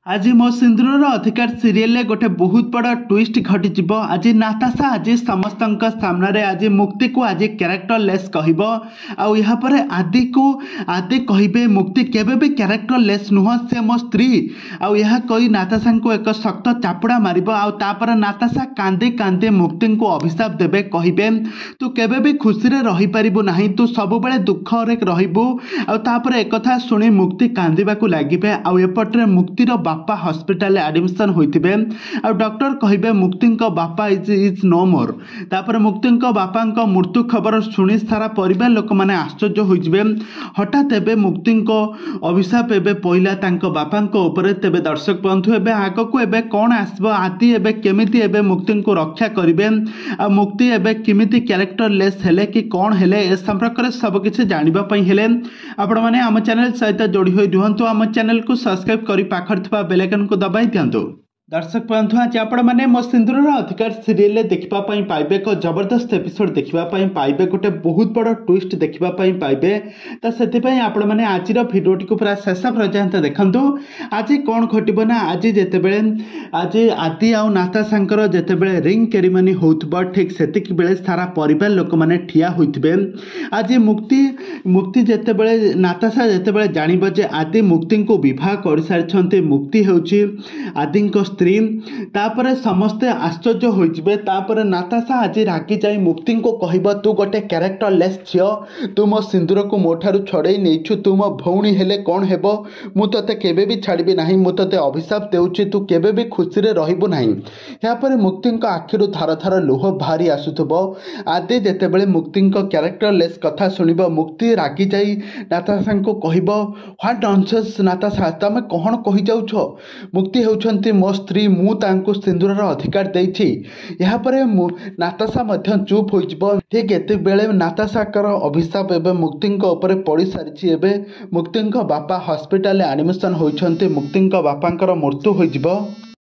आज मो सिंदूर अधिकार सीरियल गोटे बहुत बड़ा ट्विस्ट घटी आज नाताशा आज समस्त सामने आज मुक्ति को आज क्यारेक्टरलेस कहपर आदि को आदि कहे मुक्ति केवे भी क्यारेक्टरलेस नुह से मो स्त्री आह कही नाताशा को एक शक्त चापुड़ा मार नाताशा कांदे कांदे मुक्ति को अभिशाप देवे कहे तू केवे भी खुशी रही पारू ना तू सब दुख रही एक शुणी मुक्ति कांदा लगे आउपटे मुक्तिर बापा हॉस्पिटल एडमिशन होइथिबे आ डॉक्टर कहिबे मुक्ति बापा इज नो मोर तापर मुक्ति बापा मृत्यु खबर शुणी सारा परिवार लोक मैंने आश्चर्य होइजिबे हठात एबे मुक्ति अभिशाप एबे पहिला तांको बापा ऊपर तेबे दर्शक बंधु एबे आगो को एबे कौन आसबो आदि एबे केमिति एबे मुक्ति को रक्षा करिवे आ मुक्ति एबे केमिति कैरेक्टरलेस हेले कि कौन हेले ए संपर्क रे सब किछि जानिबा पई हेले आपण माने हम चैनल सहित जोड़ी होई रुहंतु हम चैनल को सब्सक्राइब करी पाखर थबा बेल आइकन को दबाई दियंतु। दर्शक बंधु आज आपण मैंने मो सिंदूर अधिकार सीरियल देखापी पाइबे एक जबरदस्त एपिसोड देखापी पाइबे गोटे बहुत बड़ ट्विस्ट देखापी पाइबे तो से आपण मैंने आज भिडियोटी को पूरा शेष पर्यंत देखु आज कौन घटना ना आज जितेबले आज आदि आउ नाताशांकर जितेबले रिंग सेरेमनी होउथबो ठीक सेतिक बेले सारा परिवार लोक मैंने ठिया होइथिबे आज मुक्ति जितेबले नाताशा जितेबले जानिबो जे आदि मुक्ति को विवाह कर सारी मुक्ति होउची आदि स्त्री तापर समस्ते आश्चर्य होइजिबे तापर नाताशा आज रागी जाई मुक्ति को कहबो तू गोटे कैरेक्टरलेस झियो तू मो सिंदूर को मोठारु छड़े नेछु तू मो भौणी हेले कौन हेबो मु तते केबे भी छाड़बी नाही मु तते अभिशाप देउची तू केबे भी खुशी रे रहिबो नाही या पर मुक्ति को आखिरु थार थार लोह भारी आसुथबो आदि जेतेबेले मुक्ति को कैरेक्टरलेस कथा सुनिबो मुक्ति रागी जाई नाताशा को कहबो व्हाट नॉनसेंस नाताशा तमे कोहन कहि जाउछो मुक्ति हेउछंती मो स्त्री मु तांको सिंदूर अधिकार देछि या परे नाताशा मध्य चुप होइजिबो ठीक एते बेले नाताशाकर अभिशाप एबे मुक्ति ऊपर पड़ी सारिछि एबे मुक्ति बापा हॉस्पिटल एडमिशन होइछंती मुक्ति बापांकर मृत्यु होइजिबो।